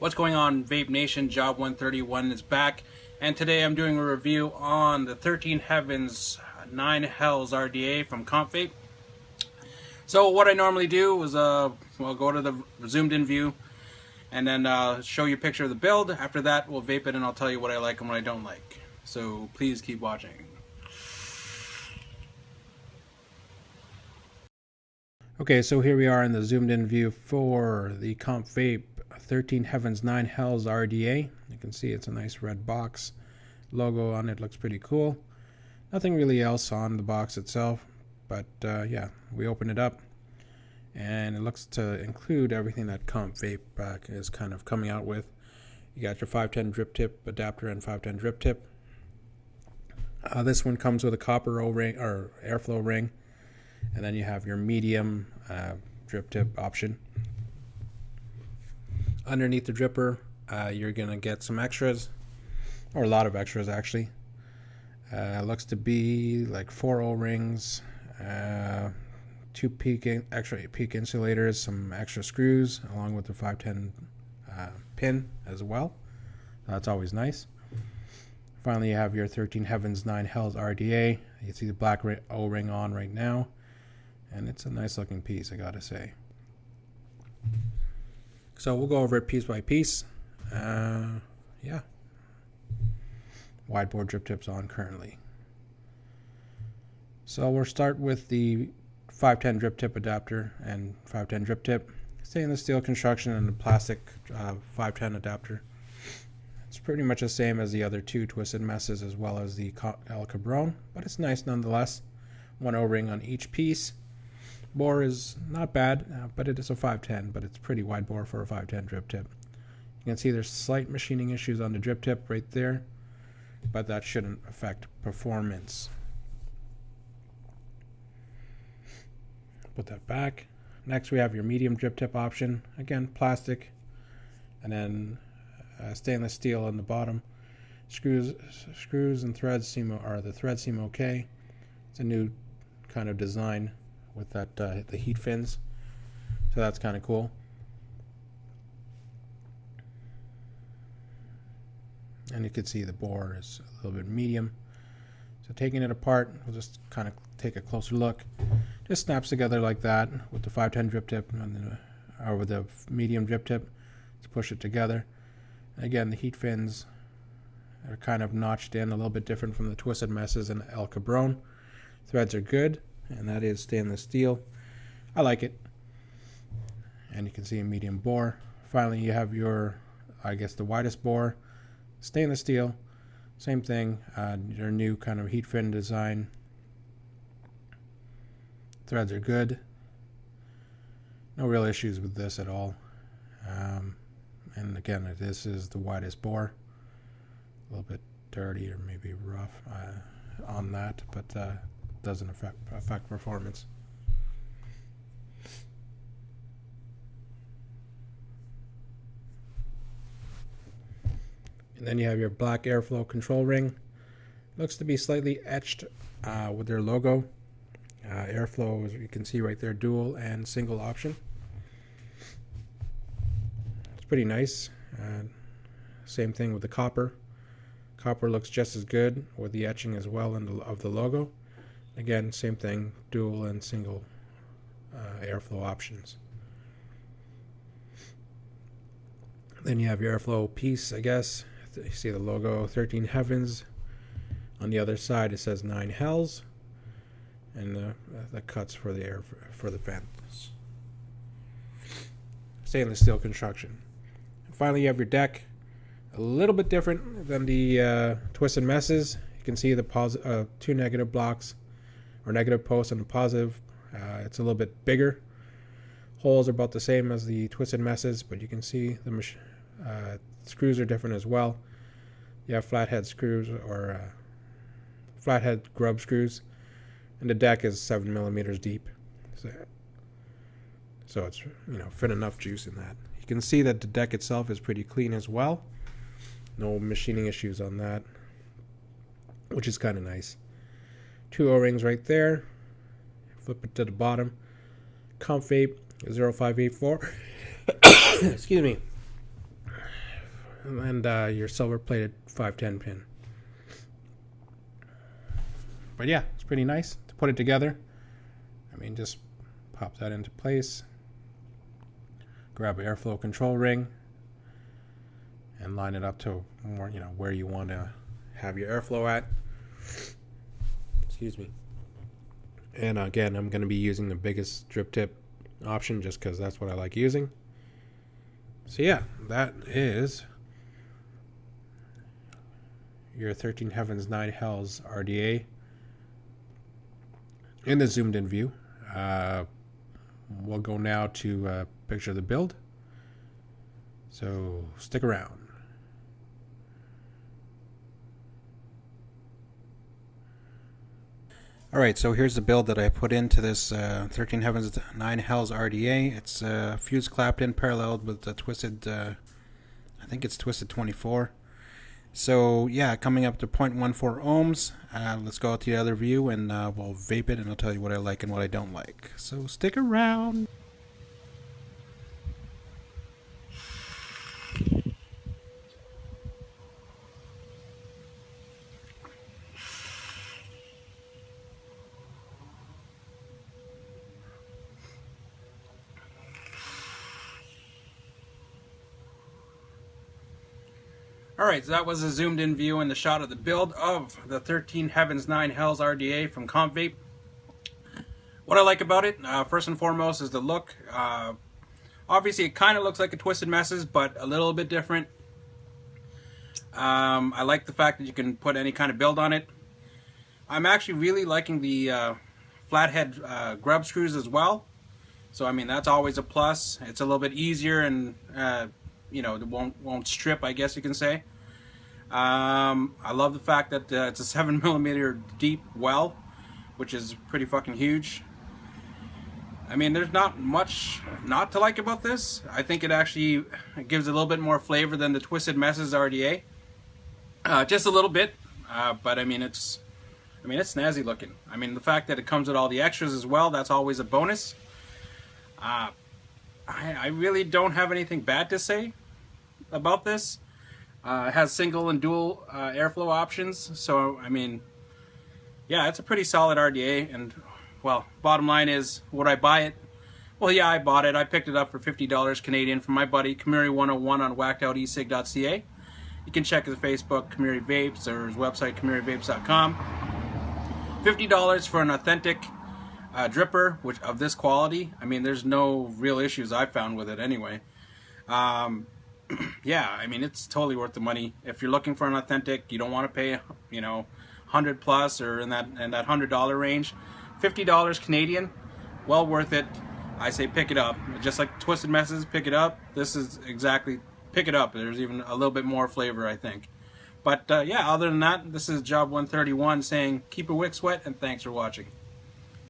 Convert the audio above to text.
What's going on, Vape Nation? Job 131 is back, and today I'm doing a review on the 13 Heavens 9 Hells RDA from Compvape. So what I normally do is go to the zoomed in view and then show you a picture of the build. After that, we'll vape it and I'll tell you what I like and what I don't like. So please keep watching. Okay, so here we are in the zoomed in view for the Compvape 13 Heavens 9 Hells RDA. You can see it's a nice red box. Logo on it looks pretty cool. Nothing really else on the box itself, but yeah, we open it up and it looks to include everything that Compvape is kind of coming out with. You got your 510 drip tip adapter and 510 drip tip. This one comes with a copper O-ring or airflow ring, and then you have your medium drip tip option. Underneath the dripper, you're gonna get some extras, or a lot of extras actually. Looks to be like 4 O-rings, 2 extra peak insulators, some extra screws, along with the 510 pin as well. That's always nice. Finally, you have your 13 Heavens 9 Hells RDA. You can see the black O-ring on right now, and it's a nice looking piece, I gotta say. So we'll go over it piece by piece. Yeah. Wide bore drip tips on currently. So we'll start with the 510 drip tip adapter and 510 drip tip. Stainless steel construction and the plastic 510 adapter. It's pretty much the same as the other two twisted messes as well as the El Cabron, but it's nice nonetheless. 1 O-ring on each piece. Bore is not bad, but it is a 510, but it's pretty wide bore for a 510 drip tip. You can see there's slight machining issues on the drip tip right there, but that shouldn't affect performance. Put that back. Next we have your medium drip tip option. Again, plastic, and then stainless steel on the bottom. Screws and threads seem okay. It's a new kind of design with that the heat fins, so that's kind of cool. And you can see the bore is a little bit medium. So taking it apart, we'll just kind of take a closer look. Just snaps together like that with the 510 drip tip and or with the medium drip tip to push it together. And again, the heat fins are kind of notched in, a little bit different from the twisted messes and El Cabron. Threads are good, and that is stainless steel. I like it. And you can see a medium bore. Finally, you have your, I guess, the widest bore, stainless steel. Same thing, your new kind of heat fin design. Threads are good. No real issues with this at all. And again, this is the widest bore. A little bit dirty or maybe rough on that, but doesn't affect performance. And then you have your black airflow control ring. Looks to be slightly etched with their logo. Airflow, as you can see right there, dual and single option. It's pretty nice. Same thing with the copper. Copper looks just as good with the etching as well of the logo. Again, same thing, dual and single airflow options. Then you have your airflow piece, I guess. You see the logo 13 Heavens. On the other side it says 9 Hells, and the cuts for the air for the vents. Stainless steel construction. And finally, you have your deck. A little bit different than the twisted messes. You can see the 2 negative blocks, or negative posts and a positive. It's a little bit bigger. Holes are about the same as the twisted messes, but you can see the screws are different as well. You have flathead screws or flathead grub screws, and the deck is 7 millimeters deep. So it's, fit enough juice in that. You can see that the deck itself is pretty clean as well. No machining issues on that, which is kind of nice. 2 O-rings right there. Flip it to the bottom. Compvape 0584. Excuse me. and your silver plated 510 pin. But yeah, it's pretty nice to put it together. I mean, just pop that into place, grab an airflow control ring, and line it up to more, where you want to have your airflow at. Excuse me. And again, I'm going to be using the biggest drip tip option just because that's what I like using. So yeah, that is your 13 Heavens 9 Hells RDA in the zoomed in view. We'll go now to picture the build. So stick around. Alright, so here's the build that I put into this 13 Heavens 9 Hells RDA. It's fused clapped in paralleled with the twisted, I think it's twisted 24. So yeah, coming up to 0.14 ohms. Let's go out to the other view and we'll vape it and I'll tell you what I like and what I don't like. So stick around. Alright, so that was a zoomed in view and the shot of the build of the 13 Heavens 9 Hells RDA from Compvape. What I like about it, first and foremost, is the look. Obviously, it kind of looks like a Twisted Messes, but a little bit different. I like the fact that you can put any kind of build on it. I'm actually really liking the flathead grub screws as well. So, I mean, that's always a plus. It's a little bit easier and it won't strip, I guess you can say. I love the fact that it's a 7mm deep well, which is pretty fucking huge. I mean, there's not much not to like about this. I think it actually gives a little bit more flavor than the Twisted Messes RDA. Just a little bit, but I mean, it's snazzy looking. I mean, the fact that it comes with all the extras as well, that's always a bonus. I really don't have anything bad to say about this. It has single and dual airflow options, so I mean, yeah, it's a pretty solid RDA. And well, bottom line is, would I buy it? Well, yeah, I bought it. I picked it up for $50 Canadian from my buddy Kamiri101 on whackedoutesig.ca. You can check his Facebook, Kamiri Vapes, or his website, KamiriVapes.com. $50 for an authentic dripper, which of this quality. I mean, there's no real issues I found with it anyway. Yeah, I mean, it's totally worth the money. If you're looking for an authentic, you don't want to pay, 100 plus or in that $100 range, $50 Canadian, well worth it. I say pick it up. Just like Twisted Messes, pick it up. This is exactly, pick it up. There's even a little bit more flavor, I think. But yeah, other than that, this is Job 131 saying keep your wick wet and thanks for watching.